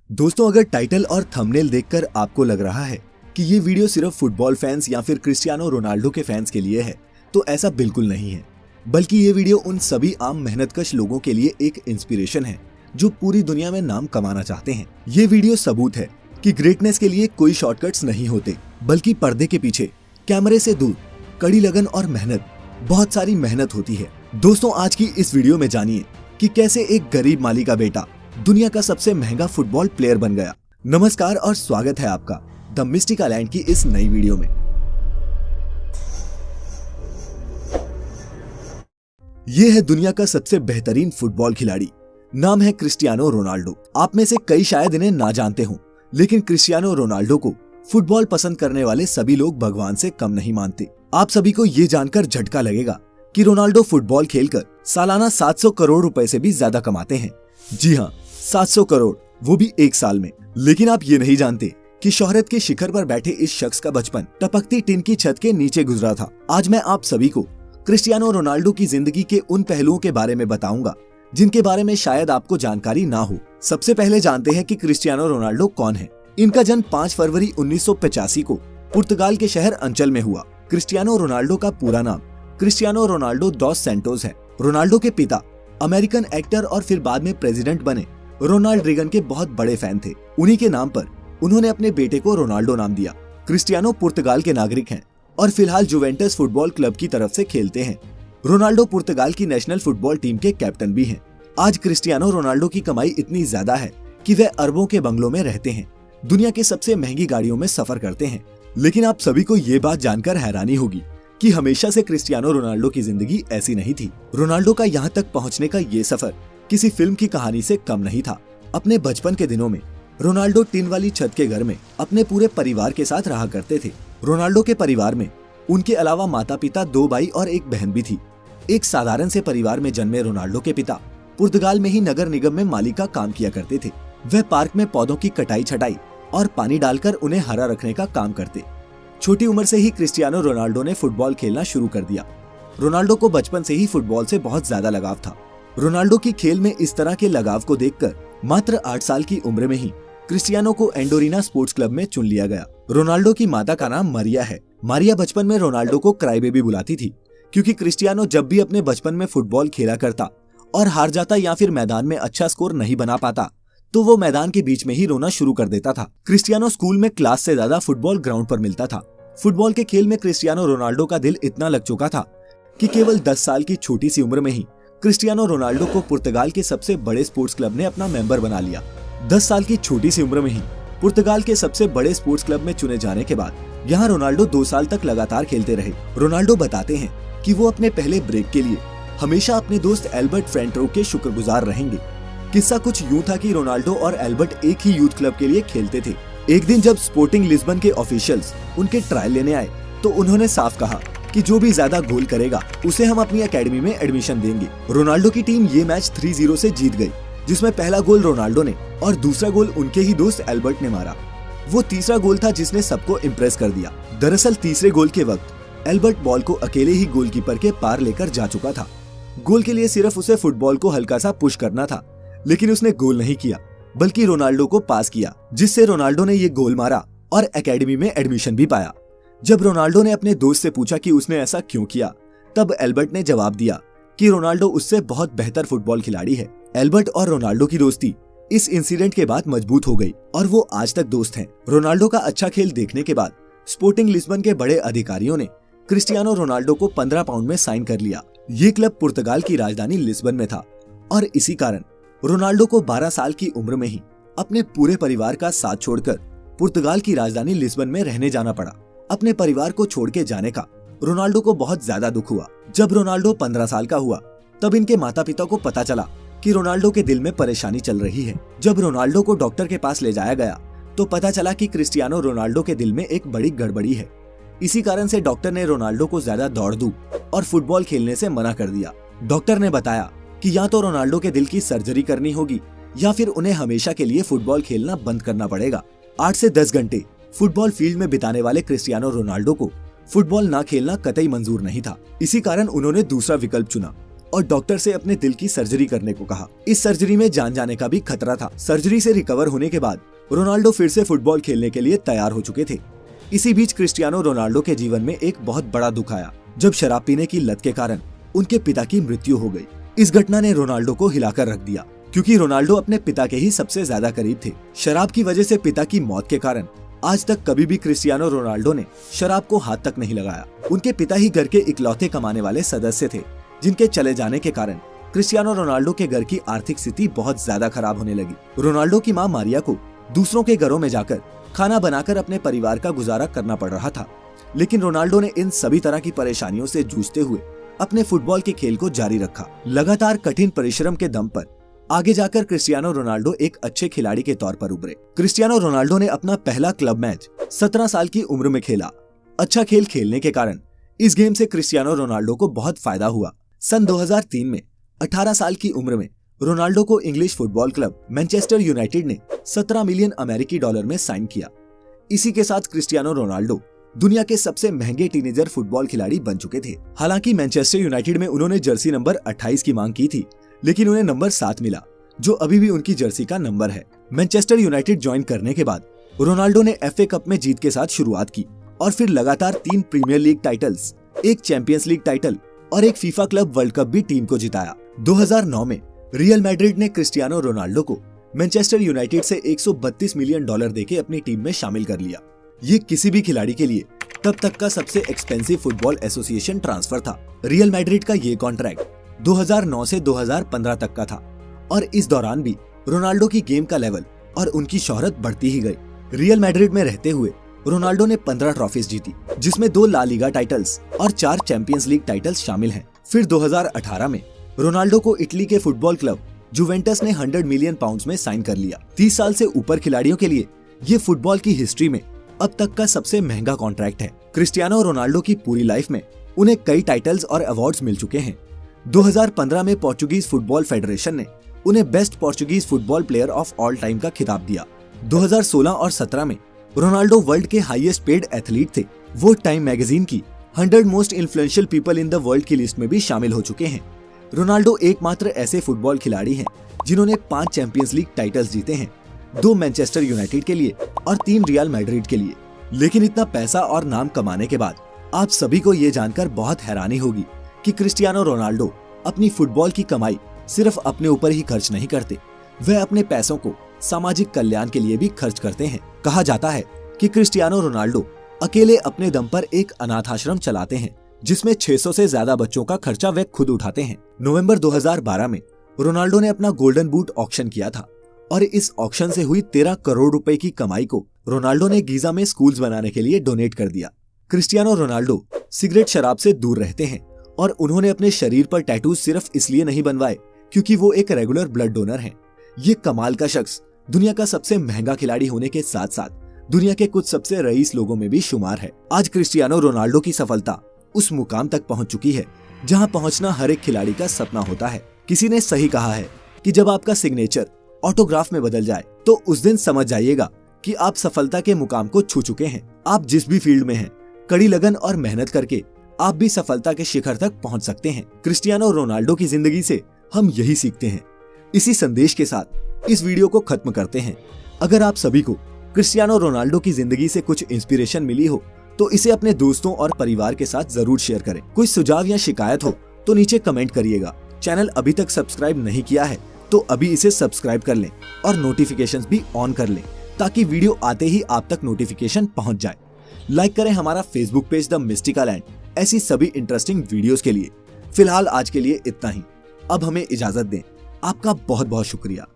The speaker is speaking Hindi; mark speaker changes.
Speaker 1: दोस्तों, अगर टाइटल और थंबनेल देखकर आपको लग रहा है कि ये वीडियो सिर्फ फुटबॉल फैंस या फिर क्रिस्टियानो रोनाल्डो के फैंस के लिए है, तो ऐसा बिल्कुल नहीं है। बल्कि ये वीडियो उन सभी आम मेहनतकश लोगों के लिए एक इंस्पिरेशन है जो पूरी दुनिया में नाम कमाना चाहते हैं। ये वीडियो सबूत है कि ग्रेटनेस के लिए कोई शॉर्टकट्स नहीं होते, बल्कि पर्दे के पीछे कैमरे से दूर कड़ी लगन और मेहनत, बहुत सारी मेहनत होती है। दोस्तों, आज की इस वीडियो में जानिए कि कैसे एक गरीब माली का बेटा दुनिया का सबसे महंगा फुटबॉल प्लेयर बन गया। नमस्कार और स्वागत है आपका द मिस्टिक आइलैंड की इस नई वीडियो में। ये है दुनिया का सबसे बेहतरीन फुटबॉल खिलाड़ी, नाम है क्रिस्टियानो रोनाल्डो। आप में से कई शायद इन्हें ना जानते हों, लेकिन क्रिस्टियानो रोनाल्डो को फुटबॉल पसंद करने वाले सभी लोग भगवान से कम नहीं मानते। आप सभी को ये जानकर झटका लगेगा कि रोनाल्डो फुटबॉल खेलकर सालाना 700 करोड़ रुपए से भी ज्यादा कमाते हैं। जी हाँ, 700 करोड़, वो भी एक साल में। लेकिन आप ये नहीं जानते कि शोहरत के शिखर पर बैठे इस शख्स का बचपन टपकती टिन की छत के नीचे गुजरा था। आज मैं आप सभी को क्रिस्टियानो रोनाल्डो की जिंदगी के उन पहलुओं के बारे में बताऊंगा जिनके बारे में शायद आपको जानकारी ना हो। सबसे पहले जानते हैं कि क्रिस्टियानो रोनाल्डो कौन है। इनका जन्म 5 फरवरी 1985 को पुर्तगाल के शहर अंचल में हुआ। क्रिस्टियानो रोनाल्डो का पूरा नाम क्रिस्टियानो रोनाल्डो डॉस सैंटोस है। रोनाल्डो के पिता अमेरिकन एक्टर और फिर बाद में प्रेसिडेंट बने रोनाल्ड रीगन के बहुत बड़े फैन थे। उन्हीं के नाम पर उन्होंने अपने बेटे को रोनाल्डो नाम दिया। क्रिस्टियानो पुर्तगाल के नागरिक हैं और फिलहाल जुवेंटस फुटबॉल क्लब की तरफ से खेलते हैं। रोनाल्डो पुर्तगाल की नेशनल फुटबॉल टीम के कैप्टन भी हैं। आज क्रिस्टियानो रोनाल्डो की कमाई इतनी ज्यादा है कि वे अरबों के बंगलों में रहते हैं, दुनिया के सबसे महंगी गाड़ियों में सफर करते हैं। लेकिन आप सभी को ये बात जानकर हैरानी होगी कि हमेशा से क्रिस्टियानो रोनाल्डो की जिंदगी ऐसी नहीं थी। रोनाल्डो का यहाँ तक पहुँचने का ये सफर किसी फिल्म की कहानी से कम नहीं था। अपने बचपन के दिनों में रोनाल्डो टिन वाली छत के घर में अपने पूरे परिवार के साथ रहा करते थे। रोनाल्डो के परिवार में उनके अलावा माता पिता, 2 भाई और एक बहन भी थी। एक साधारण से परिवार में जन्मे रोनाल्डो के पिता पुर्तगाल में ही नगर निगम में माली का काम किया करते थे। वह पार्क में पौधों की कटाई छटाई और पानी डालकर उन्हें हरा रखने का काम करते। छोटी उम्र से ही क्रिस्टियानो रोनाल्डो ने फुटबॉल खेलना शुरू कर दिया। रोनाल्डो को बचपन से ही फुटबॉल से बहुत ज्यादा लगाव था। रोनाल्डो की खेल में इस तरह के लगाव को देखकर मात्र 8 साल की उम्र में ही क्रिस्टियानो को एंडोरिना स्पोर्ट्स क्लब में चुन लिया गया। रोनाल्डो की माता का नाम मारिया है। मारिया बचपन में रोनाल्डो को क्राई बेबी बुलाती थी, क्योंकि क्रिस्टियानो जब भी अपने बचपन में फुटबॉल खेला करता और हार जाता या फिर मैदान में अच्छा स्कोर नहीं बना पाता, तो वो मैदान के बीच में ही रोना शुरू कर देता था। क्रिस्टियानो स्कूल में क्लास से ज्यादा फुटबॉल ग्राउंड पर मिलता था। फुटबॉल के खेल में क्रिस्टियानो रोनाल्डो का दिल इतना लग चुका था कि केवल 10 साल की छोटी सी उम्र में ही क्रिस्टियानो रोनाल्डो को पुर्तगाल के सबसे बड़े स्पोर्ट्स क्लब ने अपना मेंबर बना लिया। 10 साल की छोटी सी उम्र में ही पुर्तगाल के सबसे बड़े स्पोर्ट्स क्लब में चुने जाने के बाद यहाँ रोनाल्डो 2 साल तक लगातार खेलते रहे। रोनाल्डो बताते हैं कि वो अपने पहले ब्रेक के लिए हमेशा अपने दोस्त एल्बर्ट फ्रेंटरो के शुक्रगुजार रहेंगे। किस्सा कुछ यूं था कि रोनाल्डो और एल्बर्ट एक ही यूथ क्लब के लिए खेलते थे। एक दिन जब स्पोर्टिंग लिस्बन के ऑफिशियल्स उनके ट्रायल लेने आए, तो उन्होंने साफ कहा कि जो भी ज्यादा गोल करेगा उसे हम अपनी एकेडमी में एडमिशन देंगे। रोनाल्डो की टीम ये मैच 3-0 से जीत गई, जिसमें पहला गोल रोनाल्डो ने और दूसरा गोल उनके ही दोस्त एल्बर्ट ने मारा। वो तीसरा गोल था जिसने सबको इम्प्रेस कर दिया। दरअसल तीसरे गोल के वक्त एल्बर्ट बॉल को अकेले ही गोलकीपर के पार लेकर जा चुका था। गोल के लिए सिर्फ उसे फुटबॉल को हल्का सा पुश करना था, लेकिन उसने गोल नहीं किया, बल्कि रोनाल्डो को पास किया, जिससे रोनाल्डो ने ये गोल मारा और एकेडमी में एडमिशन भी पाया। जब रोनाल्डो ने अपने दोस्त से पूछा कि उसने ऐसा क्यों किया, तब एल्बर्ट ने जवाब दिया कि रोनाल्डो उससे बहुत बेहतर फुटबॉल खिलाड़ी है। एल्बर्ट और रोनाल्डो की दोस्ती इस इंसिडेंट के बाद मजबूत हो गई और वो आज तक दोस्त हैं। रोनाल्डो का अच्छा खेल देखने के बाद स्पोर्टिंग लिस्बन के बड़े अधिकारियों ने क्रिस्टियानो रोनाल्डो को 15 पाउंड में साइन कर लिया। ये क्लब पुर्तगाल की राजधानी लिस्बन में था और इसी कारण रोनाल्डो को 12 साल की उम्र में ही अपने पूरे परिवार का साथ छोड़कर पुर्तगाल की राजधानी लिस्बन में रहने जाना पड़ा। अपने परिवार को छोड़ के जाने का रोनाल्डो को बहुत ज्यादा दुख हुआ। जब रोनाल्डो 15 साल का हुआ, तब इनके माता पिता को पता चला कि रोनाल्डो के दिल में परेशानी चल रही है। जब रोनाल्डो को डॉक्टर के पास ले जाया गया, तो पता चला कि क्रिस्टियानो रोनाल्डो के दिल में एक बड़ी गड़बड़ी है। इसी कारण से डॉक्टर ने रोनाल्डो को ज्यादा दौड़ धूप और फुटबॉल खेलने से मना कर दिया। डॉक्टर ने बताया कि या तो रोनाल्डो के दिल की सर्जरी करनी होगी या फिर उन्हें हमेशा के लिए फुटबॉल खेलना बंद करना पड़ेगा। 8 से 10 घंटे फुटबॉल फील्ड में बिताने वाले क्रिस्टियानो रोनाल्डो को फुटबॉल ना खेलना कतई मंजूर नहीं था। इसी कारण उन्होंने दूसरा विकल्प चुना और डॉक्टर से अपने दिल की सर्जरी करने को कहा। इस सर्जरी में जान जाने का भी खतरा था। सर्जरी से रिकवर होने के बाद रोनाल्डो फिर से फुटबॉल खेलने के लिए तैयार हो चुके थे। इसी बीच क्रिस्टियानो रोनाल्डो के जीवन में एक बहुत बड़ा दुख आया, जब शराब पीने की लत के कारण उनके पिता की मृत्यु हो गई। इस घटना ने रोनाल्डो को हिलाकर रख दिया, क्योंकि रोनाल्डो अपने पिता के ही सबसे ज्यादा करीब थे। शराब की वजह से पिता की मौत के कारण आज तक कभी भी क्रिस्टियानो रोनाल्डो ने शराब को हाथ तक नहीं लगाया। उनके पिता ही घर के इकलौते कमाने वाले सदस्य थे, जिनके चले जाने के कारण क्रिस्टियानो रोनाल्डो के घर की आर्थिक स्थिति बहुत ज्यादा खराब होने लगी। रोनाल्डो की मां मारिया को दूसरों के घरों में जाकर खाना बनाकर अपने परिवार का गुजारा करना पड़ रहा था, लेकिन रोनाल्डो ने इन सभी तरह की परेशानियों से जूझते हुए अपने फुटबॉल के खेल को जारी रखा। लगातार कठिन परिश्रम के दम पर आगे जाकर क्रिस्टियानो रोनाल्डो एक अच्छे खिलाड़ी के तौर पर उभरे। क्रिस्टियानो रोनाल्डो ने अपना पहला क्लब मैच 17 साल की उम्र में खेला। अच्छा खेल खेलने के कारण इस गेम से क्रिस्टियानो रोनाल्डो को बहुत फायदा हुआ। सन 2003 में 18 साल की उम्र में रोनाल्डो को English football club Manchester United ने 17 मिलियन अमेरिकी डॉलर में साइन किया। इसी के साथ क्रिस्टियानो रोनाल्डो दुनिया के सबसे महंगे टीनेजर फुटबॉल खिलाड़ी बन चुके थे। हालांकि मैनचेस्टर यूनाइटेड में उन्होंने जर्सी नंबर 28 की मांग की थी, लेकिन उन्हें नंबर 7 मिला, जो अभी भी उनकी जर्सी का नंबर है। मैनचेस्टर यूनाइटेड ज्वाइन करने के बाद रोनाल्डो ने FA कप में जीत के साथ शुरुआत की और फिर लगातार 3 प्रीमियर लीग टाइटल्स, एक चैंपियंस लीग टाइटल और एक फीफा क्लब वर्ल्ड कप भी टीम को जिताया। 2009 में रियल मैड्रिड ने क्रिस्टियानो रोनाल्डो को मैनचेस्टर यूनाइटेड से 132 मिलियन डॉलर देके अपनी टीम में शामिल कर लिया। ये किसी भी खिलाड़ी के लिए तब तक का सबसे एक्सपेंसिव फुटबॉल एसोसिएशन ट्रांसफर था। रियल मैड्रिड का ये कॉन्ट्रैक्ट 2009 से 2015 तक का था और इस दौरान भी रोनाल्डो की गेम का लेवल और उनकी शोहरत बढ़ती ही गई। रियल मैड्रिड में रहते हुए रोनाल्डो ने 15 ट्रॉफीज जीती, जिसमें 2 ला लीगा टाइटल्स और 4 चैंपियंस लीग टाइटल्स शामिल हैं। फिर 2018 में रोनाल्डो को इटली के फुटबॉल क्लब जुवेंटस ने 100 मिलियन पाउंड्स में साइन कर लिया। 30 साल से ऊपर खिलाड़ियों के लिए ये फुटबॉल की हिस्ट्री में अब तक का सबसे महंगा कॉन्ट्रैक्ट है। क्रिस्टियानो रोनाल्डो की पूरी लाइफ में उन्हें कई टाइटल्स और अवार्ड्स मिल चुके हैं। 2015 में पोर्चुगीज फुटबॉल फेडरेशन ने उन्हें best Portuguese football player of all time का खिताब दिया। 2016 और 17 में रोनाल्डो वर्ल्ड के हाईएस्ट पेड एथलीट थे। वो टाइम मैगजीन की 100 most influential people in the world की लिस्ट में भी शामिल हो चुके हैं। रोनाल्डो एकमात्र ऐसे फुटबॉल खिलाड़ी हैं जिन्होंने 5 चैंपियंस लीग टाइटल्स जीते हैं, 2 मैनचेस्टर यूनाइटेड के लिए और 3 रियल मैड्रिड के लिए। लेकिन इतना पैसा और नाम कमाने के बाद आप सभी को ये जानकर बहुत हैरानी होगी कि क्रिस्टियानो रोनाल्डो अपनी फुटबॉल की कमाई सिर्फ अपने ऊपर ही खर्च नहीं करते, वह अपने पैसों को सामाजिक कल्याण के लिए भी खर्च करते हैं। कहा जाता है कि क्रिस्टियानो रोनाल्डो अकेले अपने दम पर एक अनाथ आश्रम चलाते हैं, जिसमें 600 से ज्यादा बच्चों का खर्चा वे खुद उठाते हैं। नवंबर 2012 में रोनाल्डो ने अपना गोल्डन बूट ऑक्शन किया था और इस ऑक्शन से हुई 13 करोड़ रुपए की कमाई को रोनाल्डो ने गीजा में स्कूल्स बनाने के लिए डोनेट कर दिया। क्रिस्टियानो रोनाल्डो सिगरेट शराब से दूर रहते हैं और उन्होंने अपने शरीर पर टैटूज सिर्फ इसलिए नहीं बनवाए क्योंकि वो एक रेगुलर ब्लड डोनर हैं। ये कमाल का शख्स दुनिया का सबसे महंगा खिलाड़ी होने के साथ साथ दुनिया के कुछ सबसे रईस लोगों में भी शुमार है। आज क्रिस्टियानो रोनाल्डो की सफलता उस मुकाम तक पहुंच चुकी है जहां पहुंचना हर एक खिलाड़ी का सपना होता है। किसी ने सही कहा है कि जब आपका सिग्नेचर ऑटोग्राफ में बदल जाए तो उस दिन समझ जाइएगा कि आप सफलता के मुकाम को छू चुके हैं। आप जिस भी फील्ड में हैं, कड़ी लगन और मेहनत करके आप भी सफलता के शिखर तक पहुंच सकते हैं। क्रिस्टियानो रोनाल्डो की जिंदगी से हम यही सीखते हैं। इसी संदेश के साथ इस वीडियो को खत्म करते हैं। अगर आप सभी को क्रिस्टियानो रोनाल्डो की जिंदगी से कुछ इंस्पिरेशन मिली हो तो इसे अपने दोस्तों और परिवार के साथ जरूर शेयर करें। कोई सुझाव या शिकायत हो तो नीचे कमेंट करिएगा। चैनल अभी तक सब्सक्राइब नहीं किया है तो अभी इसे सब्सक्राइब कर लें और नोटिफिकेशंस भी ऑन कर लें ताकि वीडियो आते ही आप तक नोटिफिकेशन पहुंच जाए। लाइक करें हमारा Facebook page the Mystica land ऐसी सभी इंटरेस्टिंग वीडियोस के लिए। फिलहाल आज के लिए इतना ही। अब हमें इजाजत दें। आपका बहुत बहुत शुक्रिया।